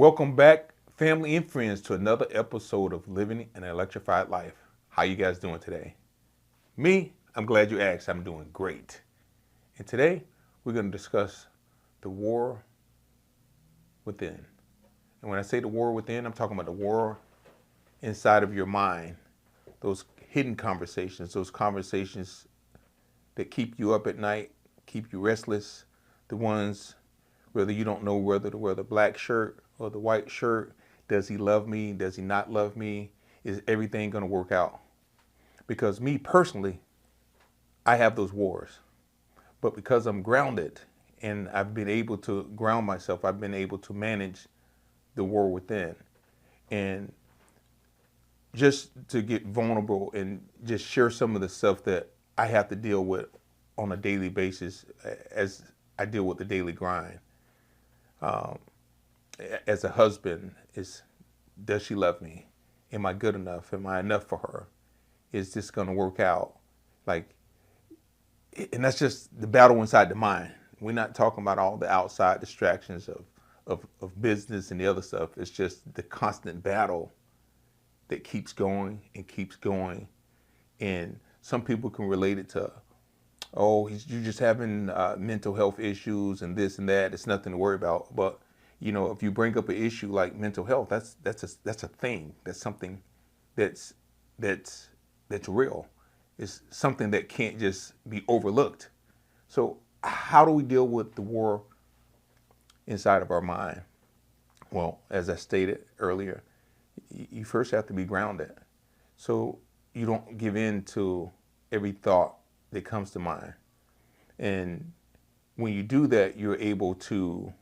Welcome back, family and friends, to another episode of Living an Electrified Life. How you guys doing today? Me, I'm glad you asked. I'm doing great. And today, we're going to discuss the war within. And when I say the war within, I'm talking about the war inside of your mind. Those hidden conversations, those conversations that keep you up at night, keep you restless, the ones whether you don't know whether to wear the black shirt or the white shirt. Does he love me? Does he not love me? Is everything going to work out? Because me personally, I have those wars. But because I'm grounded and I've been able to ground myself, I've been able to manage the war within. And just to get vulnerable and just share some of the stuff that I have to deal with on a daily basis as I deal with the daily grind. As a husband, does she love me? Am I good enough? Am I enough for her? Is this going to work out? Like, and that's just the battle inside the mind. We're not talking about all the outside distractions of business and the other stuff. It's just the constant battle that keeps going and keeps going. And some people can relate it to, oh, you're just having mental health issues and this and that. It's nothing to worry about. But if you bring up an issue like mental health, that's a thing. That's something that's real. It's something that can't just be overlooked. So how do we deal with the war inside of our mind? Well, as I stated earlier, you first have to be grounded. So you don't give in to every thought that comes to mind. And when you do that, you're able to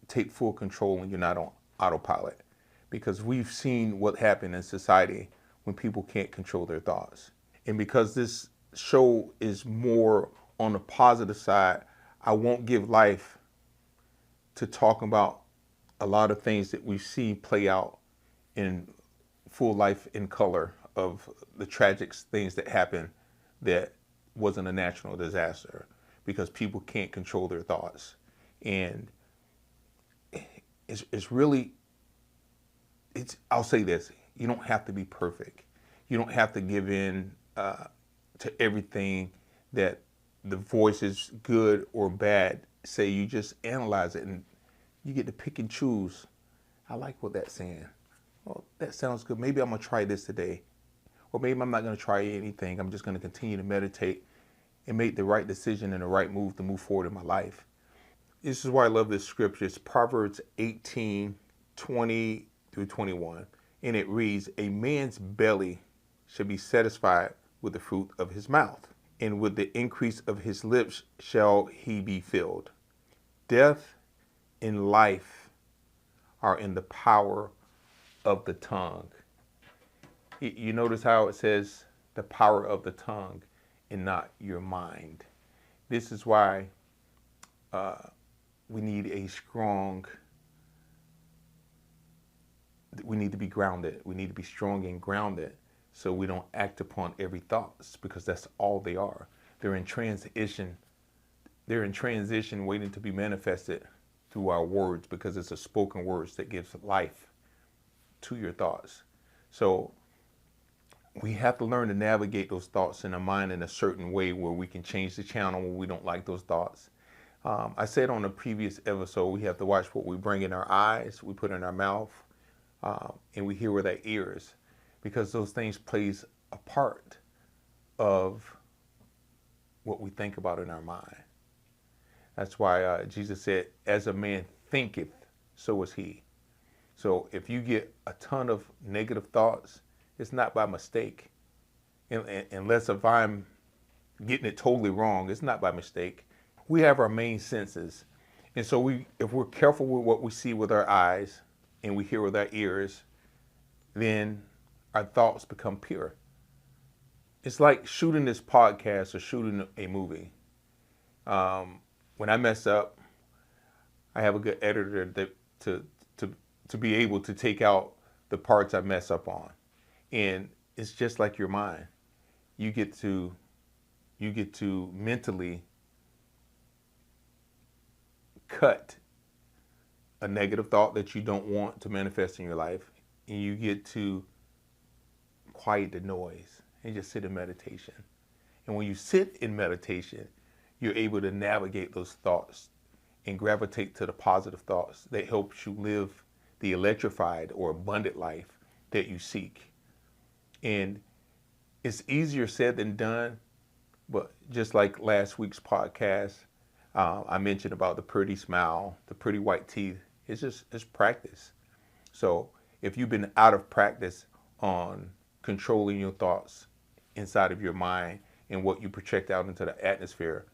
take full control and you're not on autopilot. Because we've seen what happened in society when people can't control their thoughts. And because this show is more on the positive side, I won't give life to talk about a lot of things that we've seen play out in full life in color of the tragic things that happen that wasn't a natural disaster because people can't control their thoughts. And it's really, I'll say this, you don't have to be perfect. You don't have to give in to everything that the voices, good or bad, say. You just analyze it and you get to pick and choose. I like what that's saying. Well, that sounds good. Maybe I'm going to try this today. Or maybe I'm not going to try anything. I'm just going to continue to meditate and make the right decision and the right move to move forward in my life. This is why I love this scripture. It's Proverbs 18:20 through 21. And it reads, a man's belly shall be satisfied with the fruit of his mouth, and with the increase of his lips shall he be filled. Death and life are in the power of the tongue. You notice how it says the power of the tongue and not your mind. This is why we need we need to be grounded. We need to be strong and grounded so we don't act upon every thoughts, because that's all they are. They're in transition. They're in transition waiting to be manifested through our words, because it's a spoken words that gives life to your thoughts. So we have to learn to navigate those thoughts in our mind in a certain way where we can change the channel when we don't like those thoughts. I said on a previous episode, we have to watch what we bring in our eyes, we put in our mouth, and we hear with our ears, because those things plays a part of what we think about in our mind. That's why Jesus said, as a man thinketh, so is he. So if you get a ton of negative thoughts, it's not by mistake. Unless if I'm getting it totally wrong, it's not by mistake. We have our main senses. And so if we're careful with what we see with our eyes and we hear with our ears, then our thoughts become pure. It's like shooting this podcast or shooting a movie. When I mess up, I have a good editor to be able to take out the parts I mess up on. And it's just like your mind. You get to mentally cut a negative thought that you don't want to manifest in your life, and you get to quiet the noise and just sit in meditation. And when you sit in meditation, you're able to navigate those thoughts and gravitate to the positive thoughts that helps you live the electrified or abundant life that you seek. And it's easier said than done, but just like last week's podcast, I mentioned about the pretty smile, the pretty white teeth. It's practice. So if you've been out of practice on controlling your thoughts inside of your mind and what you project out into the atmosphere,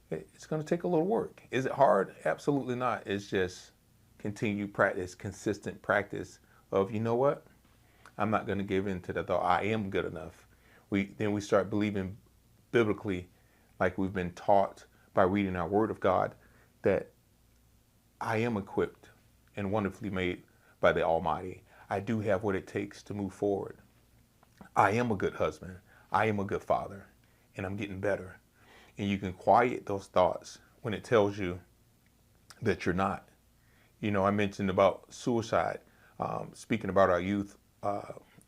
it's going to take a little work. Is it hard? Absolutely not. It's just continued practice, consistent practice of, you know what? I'm not going to give in to the thought I am good enough. Then we start believing biblically, like we've been taught by reading our Word of God, that I am equipped and wonderfully made by the Almighty. I do have what it takes to move forward. I am a good husband. I am a good father, and I'm getting better. And you can quiet those thoughts when it tells you that you're not. You know, I mentioned about suicide, speaking about our youth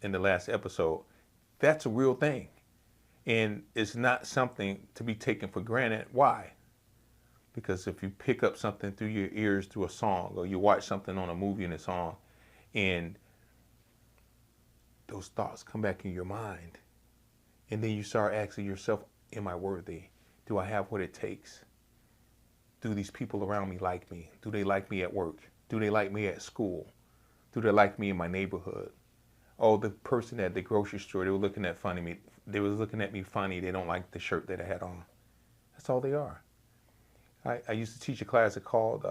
in the last episode. That's a real thing. And it's not something to be taken for granted. Why? Because if you pick up something through your ears through a song, or you watch something on a movie and a song, and those thoughts come back in your mind, and then you start asking yourself, am I worthy? Do I have what it takes? Do these people around me like me? Do they like me at work? Do they like me at school? Do they like me in my neighborhood? Oh, the person at the grocery store, they were looking at me. They was looking at me funny. They don't like the shirt that I had on. That's all they are. I used to teach a class called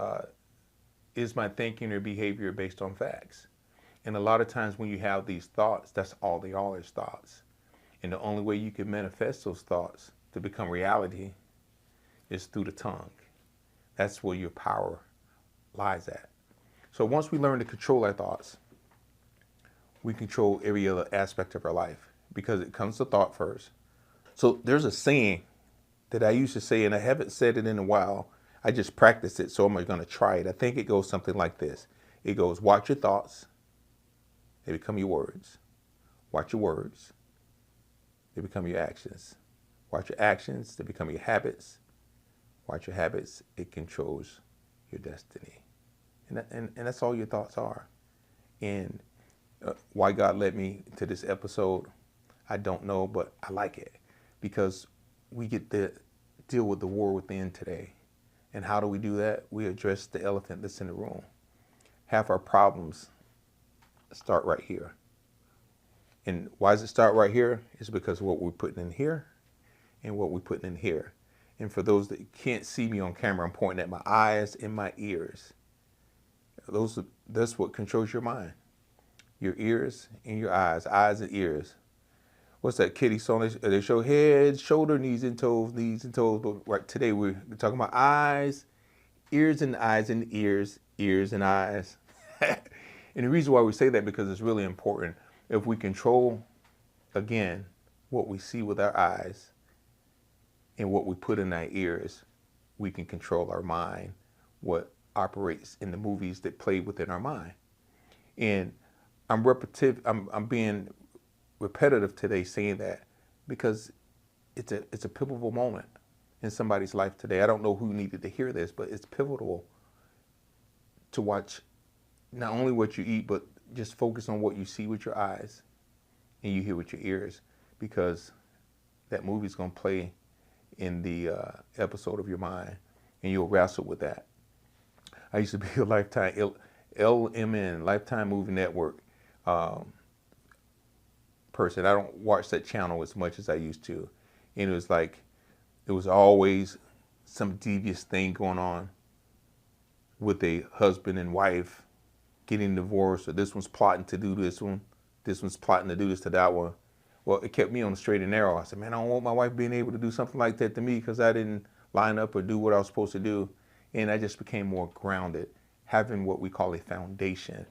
Is My Thinking or Behavior Based on Facts? And a lot of times when you have these thoughts, that's all they are is thoughts. And the only way you can manifest those thoughts to become reality is through the tongue. That's where your power lies at. So once we learn to control our thoughts, we control every other aspect of our life, because it comes to thought first. So there's a saying that I used to say, and I haven't said it in a while. I just practiced it, so I'm going to try it. I think it goes something like this. It goes, watch your thoughts, they become your words. Watch your words, they become your actions. Watch your actions, they become your habits. Watch your habits, it controls your destiny. And that's all your thoughts are. And why God led me to this episode, I don't know, but I like it, because we get to deal with the war within today. And how do we do that? We address the elephant that's in the room. Half our problems start right here. And why does it start right here? It's because of what we're putting in here and what we're putting in here. And for those that can't see me on camera, I'm pointing at my eyes and my ears. That's what controls your mind. Your ears and your eyes and ears. What's that kitty song? They show head, shoulder, knees and toes, But right today we're talking about eyes, ears and eyes and ears, ears and eyes. And the reason why we say that, because it's really important. If we control, again, what we see with our eyes and what we put in our ears, we can control our mind, what operates in the movies that play within our mind. And I'm being repetitive today saying that, because it's a pivotal moment in somebody's life today. I don't know who needed to hear this, but it's pivotal to watch not only what you eat, but just focus on what you see with your eyes and you hear with your ears, because that movie's going to play in the episode of your mind, and you'll wrestle with that. I used to be a Lifetime, LMN, Lifetime Movie Network person. I don't watch that channel as much as I used to. And it was always some devious thing going on with a husband and wife getting divorced, or this one's plotting to do this one, this one's plotting to do this to that one. Well, it kept me on the straight and narrow. I said, man, I don't want my wife being able to do something like that to me because I didn't line up or do what I was supposed to do. And I just became more grounded, having what we call a foundation.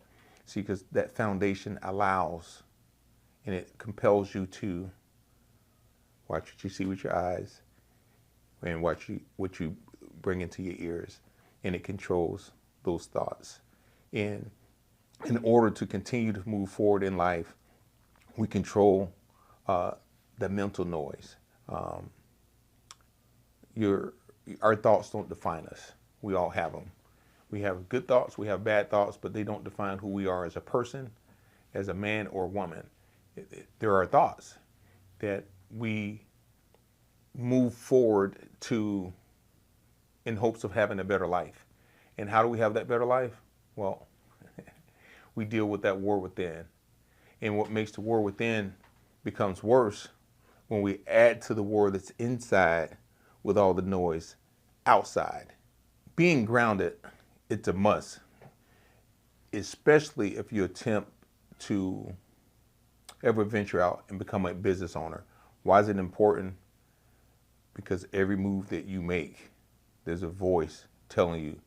See, because that foundation allows and it compels you to watch what you see with your eyes and watch what you bring into your ears, and it controls those thoughts. And in order to continue to move forward in life, we control the mental noise. Um, your Our thoughts don't define us. We all have them. We have good thoughts, we have bad thoughts, but they don't define who we are as a person, as a man or woman. There are thoughts that we move forward to in hopes of having a better life. And how do we have that better life? Well, we deal with that war within. And what makes the war within becomes worse when we add to the war that's inside with all the noise outside. Being grounded, it's a must, especially if you attempt to ever venture out and become a business owner. Why is it important? Because every move that you make, there's a voice telling you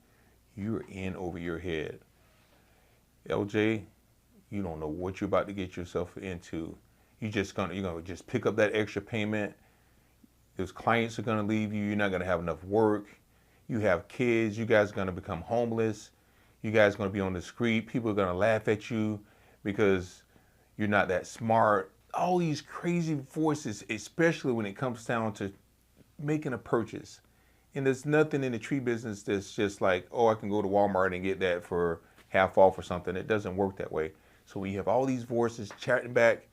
you're in over your head. LJ, you don't know what you're about to get yourself into. You're gonna just pick up that extra payment. Those clients are gonna leave you. You're not gonna have enough work. You have kids. You guys are gonna become homeless. You guys are gonna be on the street. People are gonna laugh at you because you're not that smart. All these crazy voices, especially when it comes down to making a purchase. And there's nothing in the tree business that's just like, oh, I can go to Walmart and get that for half off or something. It doesn't work that way. So when you have all these voices chatting back,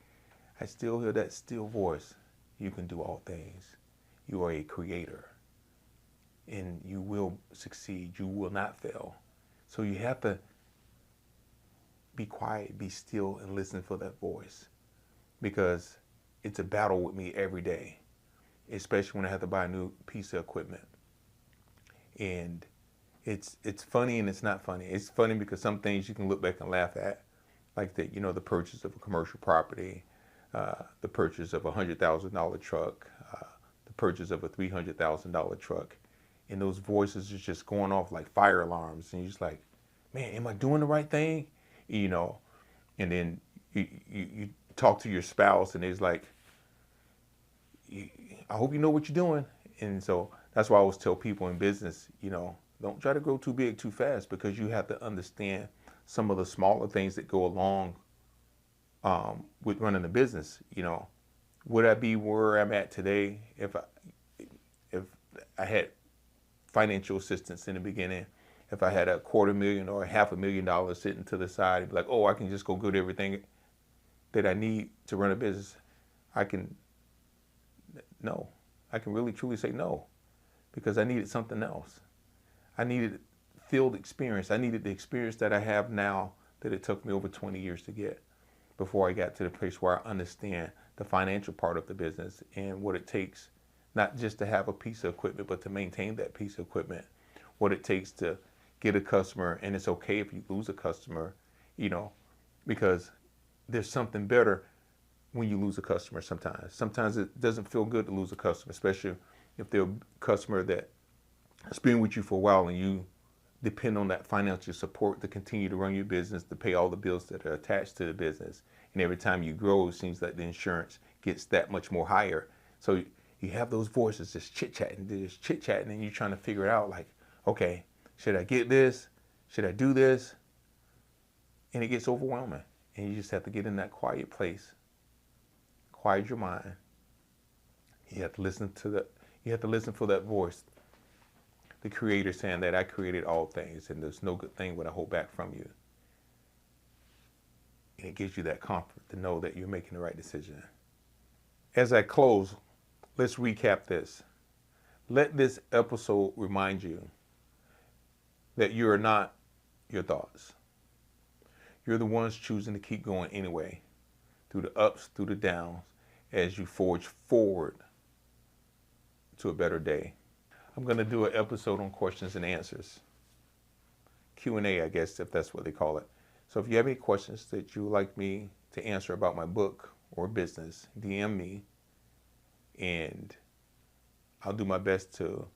I still hear that still voice. You can do all things. You are a creator. And you will succeed. You will not fail. So you have to be quiet, be still, and listen for that voice. Because it's a battle with me every day, especially when I have to buy a new piece of equipment. And it's funny and it's not funny. It's funny because some things you can look back and laugh at, like the purchase of a commercial property, the purchase of a $100,000 truck, the purchase of a $300,000 truck, and those voices are just going off like fire alarms, and you're just like, man, am I doing the right thing? And then you talk to your spouse, and it's like, I hope you know what you're doing. And so that's why I always tell people in business, don't try to grow too big too fast, because you have to understand some of the smaller things that go along with running a business. Would I be where I'm at today if I had financial assistance in the beginning? If I had $250,000 or $500,000 sitting to the side, and be like, oh, I can just go get everything that I need to run a business, no. I can really truly say no, because I needed something else. I needed field experience. I needed the experience that I have now that it took me over 20 years to get, before I got to the place where I understand the financial part of the business and what it takes, not just to have a piece of equipment, but to maintain that piece of equipment, what it takes to get a customer. And it's okay if you lose a customer, because there's something better when you lose a customer sometimes. Sometimes it doesn't feel good to lose a customer, especially if they're a customer that has been with you for a while and you depend on that financial support to continue to run your business, to pay all the bills that are attached to the business. And every time you grow, it seems like the insurance gets that much more higher. So you have those voices just chit-chatting, and you're trying to figure it out, like, okay, should I get this? Should I do this? And it gets overwhelming. And you just have to get in that quiet place. Quiet your mind. You have to listen for that voice. The Creator saying that I created all things, and there's no good thing what I hold back from you. And it gives you that comfort to know that you're making the right decision. As I close, let's recap this. Let this episode remind you that you are not your thoughts. You're the ones choosing to keep going anyway, through the ups, through the downs, as you forge forward to a better day. I'm going to do an episode on questions and answers. Q&A, I guess, if that's what they call it. So if you have any questions that you would like me to answer about my book or business, DM me, and I'll do my best to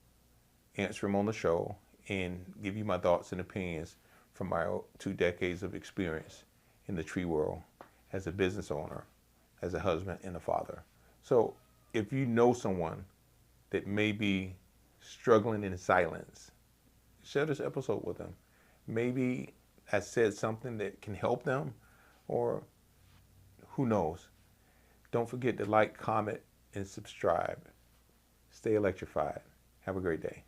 answer them on the show and give you my thoughts and opinions from my 2 decades of experience in the tree world as a business owner, as a husband and a father. So if you know someone that may be struggling in silence, share this episode with them. Maybe has said something that can help them, or who knows. Don't forget to like, comment, and subscribe. Stay electrified. Have a great day.